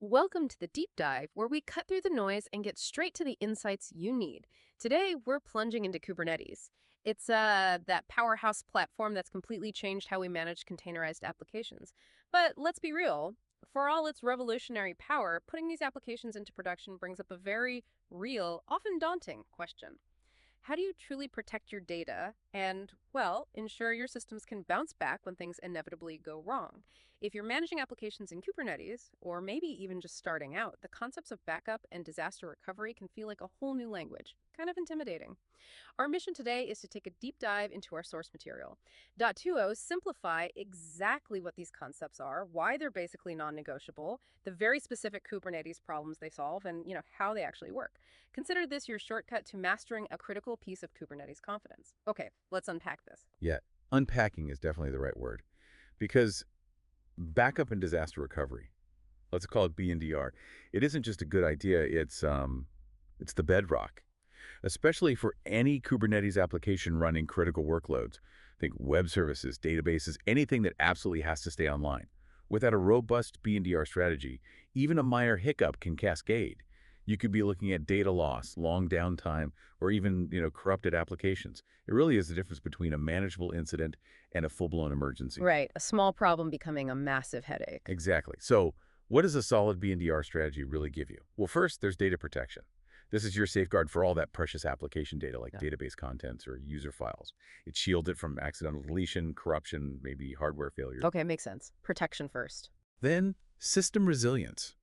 Welcome to the deep dive, where we cut through the noise and get straight to the insights you need. Today, we're plunging into Kubernetes. It's that powerhouse platform that's completely changed how we manage containerized applications. But let's be real, for all its revolutionary power, putting these applications into production brings up a very real, often daunting question. How do you truly protect your data and, well, ensure your systems can bounce back when things inevitably go wrong? If you're managing applications in Kubernetes, or maybe even just starting out, the concepts of backup and disaster recovery can feel like a whole new language, kind of intimidating. Our mission today is to take a deep dive into our source material. .20 simplify exactly what these concepts are, why they're basically non-negotiable, the very specific Kubernetes problems they solve, and how they actually work. Consider this your shortcut to mastering a critical piece of Kubernetes confidence. Okay, let's unpack this. Yeah, unpacking is definitely the right word because backup and disaster recovery, let's call it B&DR, it isn't just a good idea, it's the bedrock, especially for any Kubernetes application running critical workloads. Think web services, databases, anything that absolutely has to stay online. Without a robust B&DR strategy, even a minor hiccup can cascade. You could be looking at data loss, long downtime, or even, corrupted applications. It really is the difference between a manageable incident and a full-blown emergency. Right, a small problem becoming a massive headache. Exactly. So what does a solid B&DR strategy really give you? Well, first, there's data protection. This is your safeguard for all that precious application data like database contents or user files. It shields it from accidental deletion, corruption, maybe hardware failure. Okay, makes sense. Protection first. Then, system resilience.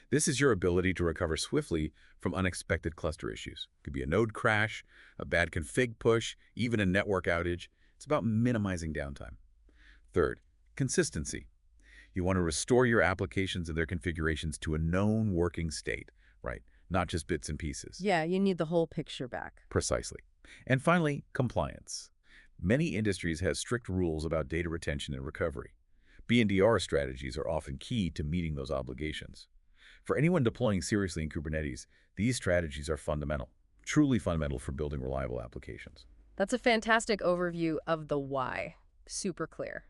This is your ability to recover swiftly from unexpected cluster issues. It could be a node crash, a bad config push, even a network outage. It's about minimizing downtime. Third, consistency. You want to restore your applications and their configurations to a known working state, right? Not just bits and pieces. Yeah, you need the whole picture back. Precisely. And finally, compliance. Many industries have strict rules about data retention and recovery. B&DR strategies are often key to meeting those obligations. For anyone deploying seriously in Kubernetes, these strategies are fundamental, truly fundamental for building reliable applications. That's a fantastic overview of the why. Super clear.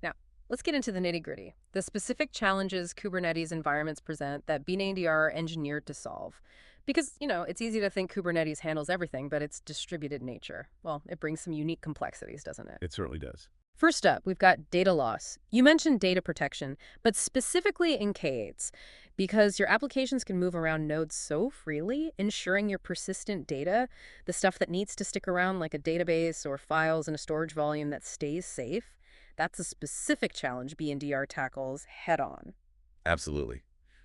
Now, let's get into the nitty-gritty. The specific challenges Kubernetes environments present that B&DR are engineered to solve. Because, it's easy to think Kubernetes handles everything, but its distributed nature, well, it brings some unique complexities, doesn't it? It certainly does. First up, we've got data loss. You mentioned data protection, but specifically in K8s, because your applications can move around nodes so freely, ensuring your persistent data, the stuff that needs to stick around like a database or files in a storage volume that stays safe, that's a specific challenge B&DR tackles head on. Absolutely.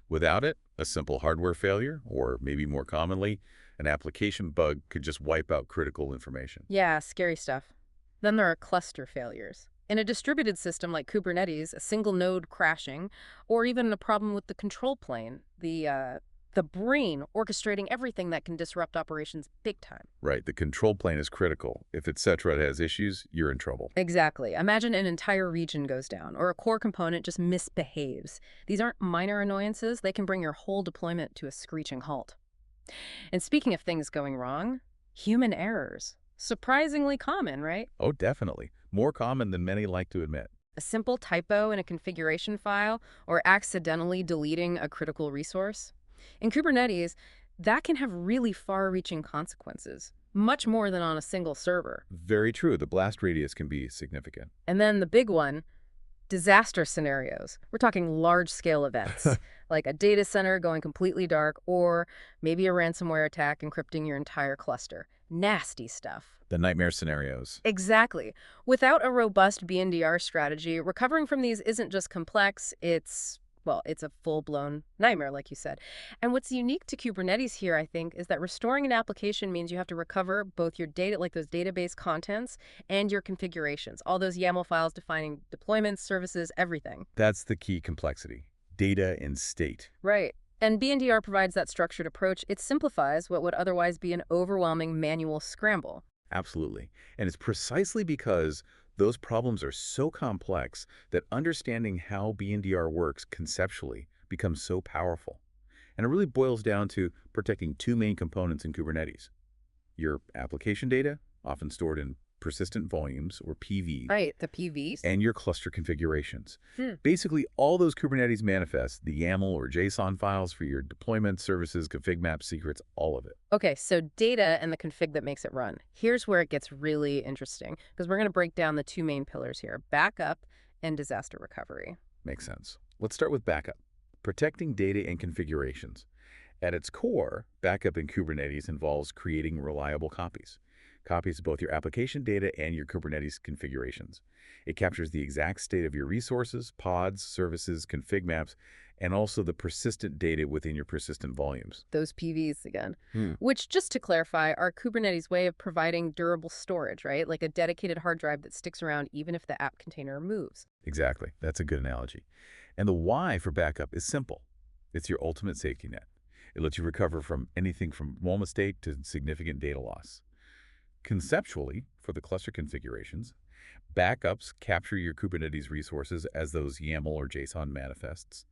Without it, a simple hardware failure, or maybe more commonly, an application bug could just wipe out critical information. Yeah, scary stuff. Then there are cluster failures. In a distributed system like Kubernetes, a single node crashing, or even a problem with the control plane, the brain orchestrating everything that can disrupt operations big time. Right, the control plane is critical. If etc. has issues, you're in trouble. Exactly. Imagine an entire region goes down, or a core component just misbehaves. These aren't minor annoyances. They can bring your whole deployment to a screeching halt. And speaking of things going wrong, human errors. Surprisingly common, right? Oh, definitely. More common than many like to admit. A simple typo in a configuration file or accidentally deleting a critical resource. In Kubernetes, that can have really far-reaching consequences, much more than on a single server. Very true. The blast radius can be significant. And then the big one, disaster scenarios. We're talking large-scale events, like a data center going completely dark, or maybe a ransomware attack encrypting your entire cluster. Nasty stuff. The nightmare scenarios. Exactly. Without a robust B&DR strategy, recovering from these isn't just complex, it's a full-blown nightmare, like you said. And what's unique to Kubernetes here, I think, is that restoring an application means you have to recover both your data, like those database contents, and your configurations, all those YAML files defining deployments, services, everything. That's the key complexity. Data and state. Right. And B&DR provides that structured approach. It simplifies what would otherwise be an overwhelming manual scramble. Absolutely. And it's precisely because those problems are so complex that understanding how B&DR works conceptually becomes so powerful. And it really boils down to protecting two main components in Kubernetes. Your application data, often stored in persistent volumes, or PVs, Right, the PVs. and your cluster configurations. Hmm. Basically, all those Kubernetes manifests, the YAML or JSON files for your deployment, services, config maps, secrets, all of it. Okay, so data and the config that makes it run. Here's where it gets really interesting, because we're going to break down the two main pillars here, backup and disaster recovery. Makes sense. Let's start with backup. Protecting data and configurations. At its core, backup in Kubernetes involves creating reliable copies. Copies of both your application data and your Kubernetes configurations. It captures the exact state of your resources, pods, services, config maps, and also the persistent data within your persistent volumes. Those PVs again, Hmm. which, just to clarify, are Kubernetes' way of providing durable storage, right? Like a dedicated hard drive that sticks around even if the app container moves. Exactly. That's a good analogy. And the why for backup is simple. It's your ultimate safety net. It lets you recover from anything from small mistake to significant data loss. Conceptually, for the cluster configurations, backups capture your Kubernetes resources as those YAML or JSON manifests.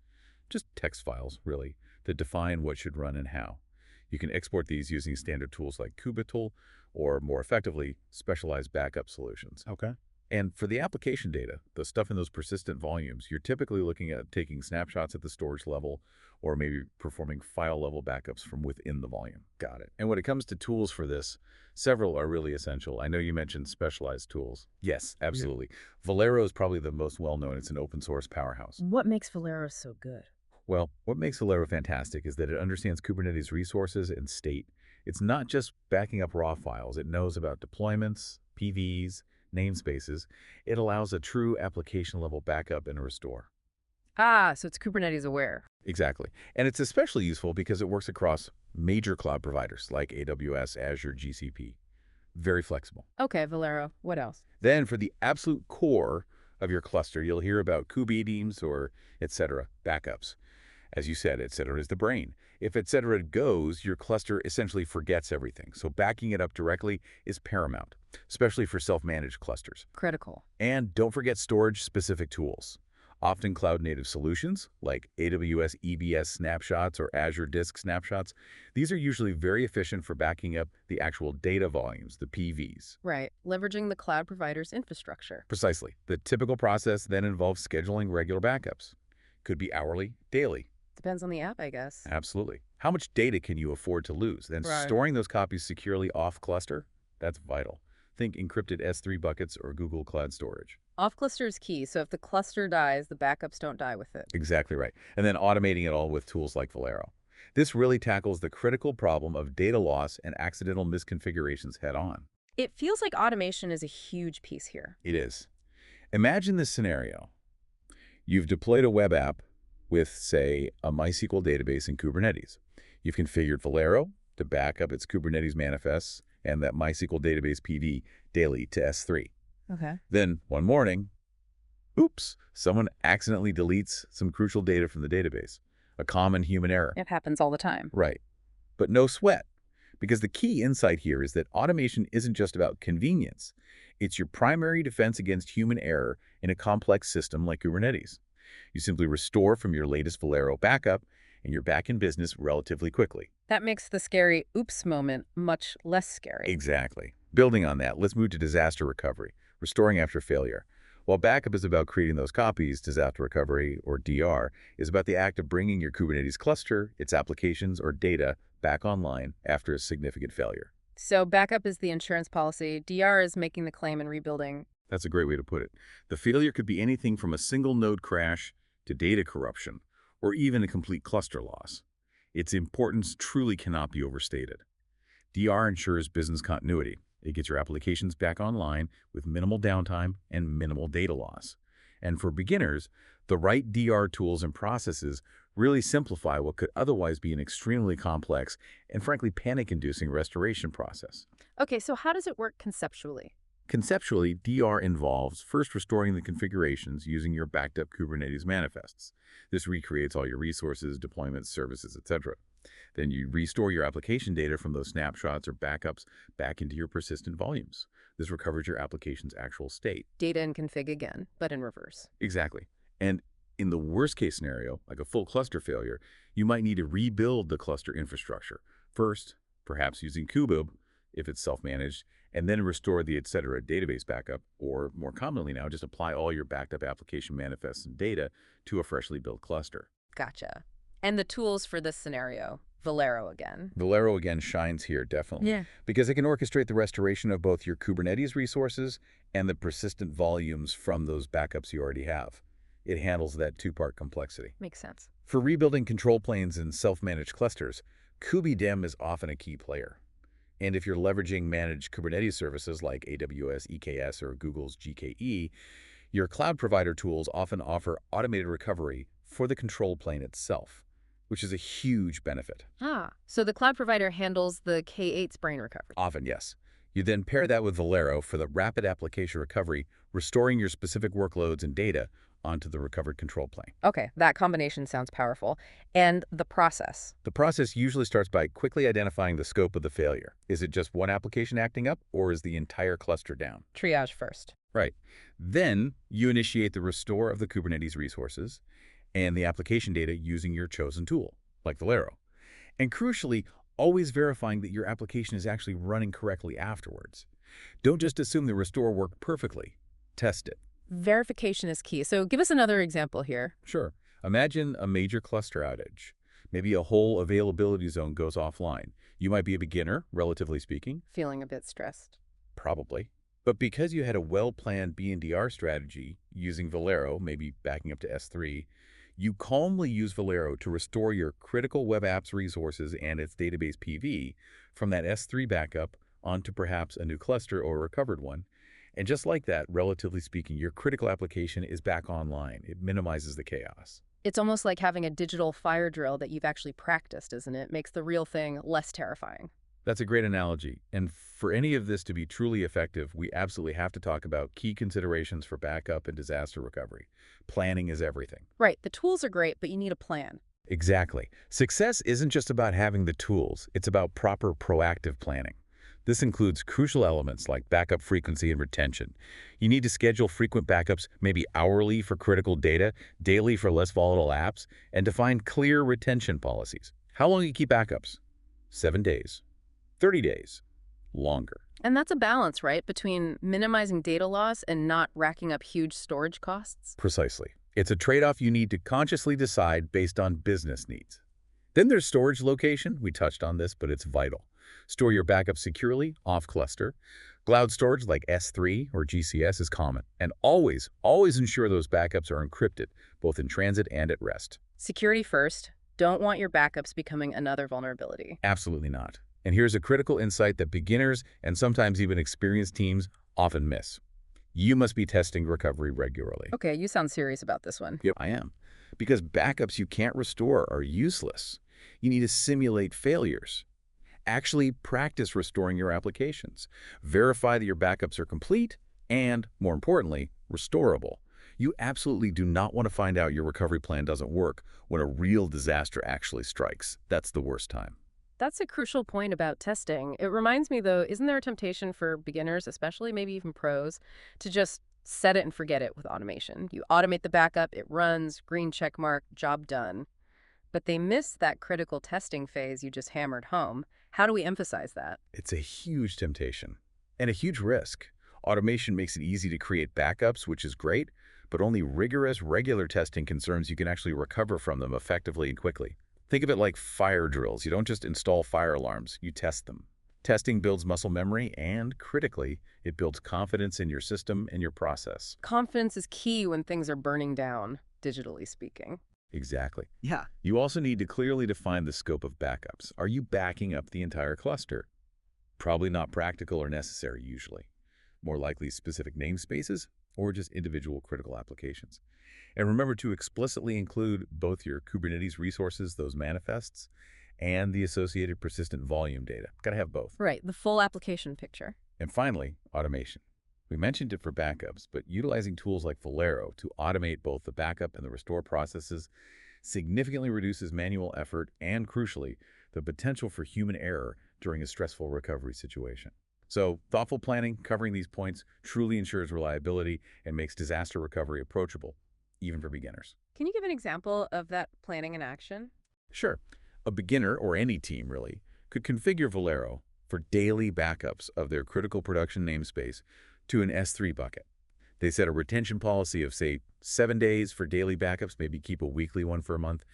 Just text files, really, that define what should run and how. You can export these using standard tools like Kubital or, more effectively, specialized backup solutions. Okay. And for the application data, the stuff in those persistent volumes, you're typically looking at taking snapshots at the storage level or maybe performing file-level backups from within the volume. Got it. And when it comes to tools for this, several are really essential. I know you mentioned specialized tools. Yes, absolutely. Valero is probably the most well-known. It's an open-source powerhouse. What makes Valero so good? Well, what makes Valero fantastic is that it understands Kubernetes resources and state. It's not just backing up raw files. It knows about deployments, PVs, namespaces. It allows a true application-level backup and restore. Ah, so it's Kubernetes aware. Exactly. And it's especially useful because it works across major cloud providers like AWS, Azure, GCP. Very flexible. Okay, Valero, what else? Then for the absolute core of your cluster, you'll hear about Kubernetes or etc. backups. As you said, etc. is the brain. If etc. goes, your cluster essentially forgets everything. So backing it up directly is paramount, especially for self-managed clusters. Critical. And don't forget storage-specific tools. Often cloud-native solutions like AWS EBS snapshots or Azure Disk snapshots, these are usually very efficient for backing up the actual data volumes, the PVs. Right, leveraging the cloud provider's infrastructure. Precisely. The typical process then involves scheduling regular backups. Could be hourly, daily. Depends on the app, I guess. Absolutely. How much data can you afford to lose? Then Right. storing those copies securely off cluster, that's vital. Think encrypted S3 buckets or Google Cloud Storage. Off cluster is key, so if the cluster dies, the backups don't die with it. Exactly right. And then automating it all with tools like Valero. This really tackles the critical problem of data loss and accidental misconfigurations head on. It feels like automation is a huge piece here. It is. Imagine this scenario. You've deployed a web app with, say, a MySQL database in Kubernetes. You've configured Valero to back up its Kubernetes manifests and that MySQL database PV daily to S3. Okay. Then, one morning, oops, someone accidentally deletes some crucial data from the database. A common human error. It happens all the time. Right. But no sweat. Because the key insight here is that automation isn't just about convenience. It's your primary defense against human error in a complex system like Kubernetes. You simply restore from your latest Valero backup, and you're back in business relatively quickly. That makes the scary oops moment much less scary. Exactly. Building on that, let's move to disaster recovery, restoring after failure. While backup is about creating those copies, disaster recovery, or DR, is about the act of bringing your Kubernetes cluster, its applications, or data back online after a significant failure. So backup is the insurance policy, DR is making the claim and rebuilding. That's a great way to put it. The failure could be anything from a single node crash to data corruption, or even a complete cluster loss. Its importance truly cannot be overstated. DR ensures business continuity. It gets your applications back online with minimal downtime and minimal data loss. And for beginners, the right DR tools and processes really simplify what could otherwise be an extremely complex and frankly panic-inducing restoration process. Okay, so how does it work conceptually? Conceptually, DR involves first restoring the configurations using your backed-up Kubernetes manifests. This recreates all your resources, deployments, services, etc. Then you restore your application data from those snapshots or backups back into your persistent volumes. This recovers your application's actual state. Data and config again, but in reverse. Exactly. And in the worst-case scenario, like a full cluster failure, you might need to rebuild the cluster infrastructure. First, perhaps using Kubib, if it's self-managed, and then restore the etc. database backup, or more commonly now, just apply all your backed up application manifests and data to a freshly built cluster. Gotcha. And the tools for this scenario, Valero again. Valero again shines here, definitely, Yeah. because it can orchestrate the restoration of both your Kubernetes resources and the persistent volumes from those backups you already have. It handles that two-part complexity. Makes sense. For rebuilding control planes in self-managed clusters, KubeDem is often a key player. And if you're leveraging managed Kubernetes services like AWS EKS or Google's GKE, your cloud provider tools often offer automated recovery for the control plane itself, which is a huge benefit. So the cloud provider handles the K8's brain recovery. Often, yes. You then pair that with Valero for the rapid application recovery, restoring your specific workloads and data onto the recovered control plane. Okay, that combination sounds powerful. And the process. The process usually starts by quickly identifying the scope of the failure. Is it just one application acting up, or is the entire cluster down? Triage first. Right. Then you initiate the restore of the Kubernetes resources and the application data using your chosen tool, like Valero. And crucially, always verifying that your application is actually running correctly afterwards. Don't just assume the restore worked perfectly. Test it. Verification is key. So give us another example here. Sure. Imagine a major cluster outage. Maybe a whole availability zone goes offline. You might be a beginner, relatively speaking. Feeling a bit stressed. Probably. But because you had a well-planned BNDR strategy using Valero, maybe backing up to S3, you calmly use Valero to restore your critical web apps resources and its database PV from that S3 backup onto perhaps a new cluster or a recovered one. And just like that, relatively speaking, your critical application is back online. It minimizes the chaos. It's almost like having a digital fire drill that you've actually practiced, isn't it? Makes the real thing less terrifying. That's a great analogy. And for any of this to be truly effective, we absolutely have to talk about key considerations for backup and disaster recovery. Planning is everything. Right, the tools are great, but you need a plan. Exactly. Success isn't just about having the tools. It's about proper proactive planning. This includes crucial elements like backup frequency and retention. You need to schedule frequent backups, maybe hourly for critical data, daily for less volatile apps, and define clear retention policies. How long do you keep backups? 7 days. 30 days. Longer. And that's a balance, right, between minimizing data loss and not racking up huge storage costs? Precisely. It's a trade-off you need to consciously decide based on business needs. Then there's storage location. We touched on this, but it's vital. Store your backups securely, off-cluster. Cloud storage like S3 or GCS is common. And always ensure those backups are encrypted, both in transit and at rest. Security first. Don't want your backups becoming another vulnerability. Absolutely not. And here's a critical insight that beginners and sometimes even experienced teams often miss. You must be testing recovery regularly. Okay, you sound serious about this one. Yep, I am. Because backups you can't restore are useless. You need to simulate failures. Actually practice restoring your applications. Verify that your backups are complete and, more importantly, restorable. You absolutely do not want to find out your recovery plan doesn't work when a real disaster actually strikes. That's the worst time. That's a crucial point about testing. It reminds me, though, isn't there a temptation for beginners, especially maybe even pros, to just set it and forget it with automation? You automate the backup, it runs, green check mark, job done. But they miss that critical testing phase you just hammered home. How do we emphasize that? It's a huge temptation and a huge risk. Automation makes it easy to create backups, which is great, but only rigorous, regular testing confirms you can actually recover from them effectively and quickly. Think of it like fire drills. You don't just install fire alarms, you test them. Testing builds muscle memory and, critically, it builds confidence in your system and your process. Confidence is key when things are burning down, digitally speaking. Exactly. Yeah. You also need to clearly define the scope of backups. Are you backing up the entire cluster? Probably not practical or necessary usually. More likely specific namespaces or just individual critical applications. And remember to explicitly include both your Kubernetes resources, those manifests, and the associated persistent volume data. Got to have both. Right, the full application picture. And finally, automation. We mentioned it for backups, but utilizing tools like Valero to automate both the backup and the restore processes significantly reduces manual effort and, crucially, the potential for human error during a stressful recovery situation. So, thoughtful planning, covering these points, truly ensures reliability and makes disaster recovery approachable, even for beginners. Can you give an example of that planning in action? Sure. A beginner, or any team really, could configure Valero, for daily backups of their critical production namespace to an S3 bucket. They set a retention policy of, say, 7 days for daily backups, maybe keep a weekly one for a month,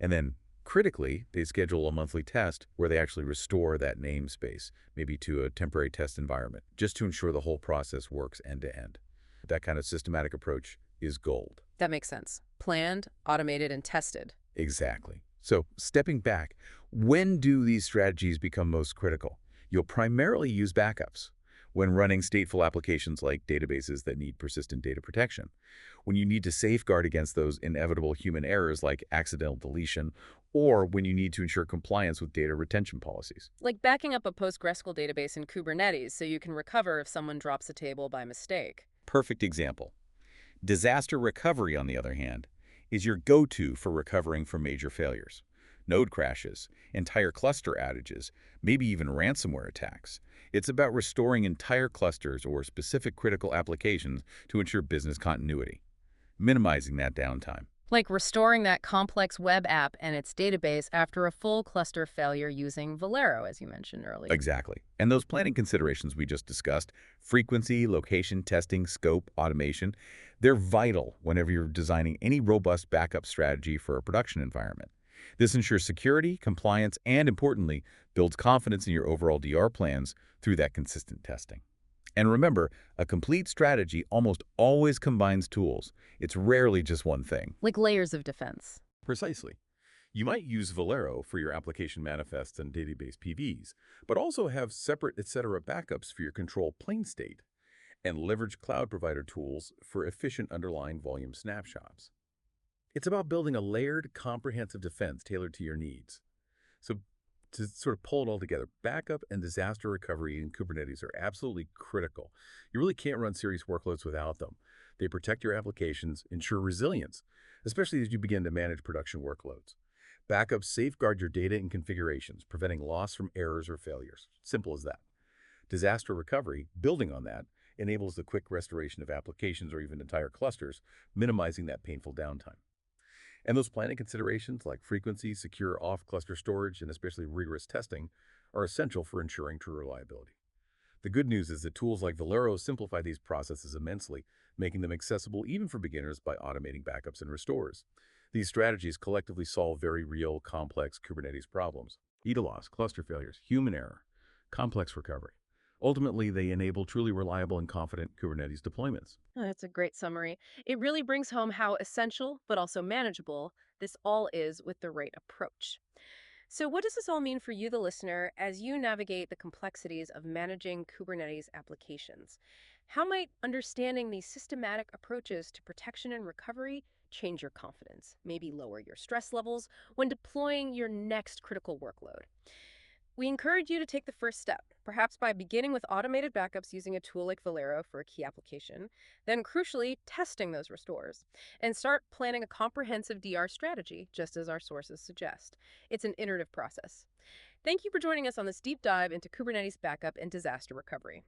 and then critically, they schedule a monthly test where they actually restore that namespace, maybe to a temporary test environment, just to ensure the whole process works end to end. That kind of systematic approach is gold. That makes sense. Planned, automated, and tested. Exactly. So, stepping back, when do these strategies become most critical? You'll primarily use backups when running stateful applications like databases that need persistent data protection, when you need to safeguard against those inevitable human errors like accidental deletion, or when you need to ensure compliance with data retention policies. Like backing up a PostgreSQL database in Kubernetes so you can recover if someone drops a table by mistake. Perfect example. Disaster recovery, on the other hand, is your go-to for recovering from major failures. Node crashes, entire cluster outages, maybe even ransomware attacks. It's about restoring entire clusters or specific critical applications to ensure business continuity, minimizing that downtime. Like restoring that complex web app and its database after a full cluster failure using Valero, as you mentioned earlier. Exactly. And those planning considerations we just discussed, frequency, location, testing, scope, automation, they're vital whenever you're designing any robust backup strategy for a production environment. This ensures security, compliance, and importantly, builds confidence in your overall DR plans through that consistent testing. And remember, a complete strategy almost always combines tools. It's rarely just one thing. Like layers of defense. Precisely. You might use Valero for your application manifests and database PVs, but also have separate etc. backups for your control plane state, and leverage cloud provider tools for efficient underlying volume snapshots. It's about building a layered, comprehensive defense tailored to your needs. So to sort of pull it all together, backup and disaster recovery in Kubernetes are absolutely critical. You really can't run serious workloads without them. They protect your applications, ensure resilience, especially as you begin to manage production workloads. Backups safeguard your data and configurations, preventing loss from errors or failures. Simple as that. Disaster recovery, building on that, enables the quick restoration of applications or even entire clusters, minimizing that painful downtime. And those planning considerations like frequency, secure off-cluster storage, and especially rigorous testing are essential for ensuring true reliability. The good news is that tools like Valero simplify these processes immensely, making them accessible even for beginners by automating backups and restores. These strategies collectively solve very real, complex Kubernetes problems: data loss, cluster failures, human error, complex recovery. Ultimately, they enable truly reliable and confident Kubernetes deployments. Oh, that's a great summary. It really brings home how essential, but also manageable, this all is with the right approach. So, what does this all mean for you, the listener, as you navigate the complexities of managing Kubernetes applications? How might understanding these systematic approaches to protection and recovery change your confidence, maybe lower your stress levels when deploying your next critical workload? We encourage you to take the first step, perhaps by beginning with automated backups using a tool like Valero for a key application, then crucially testing those restores, and start planning a comprehensive DR strategy, just as our sources suggest. It's an iterative process. Thank you for joining us on this deep dive into Kubernetes backup and disaster recovery.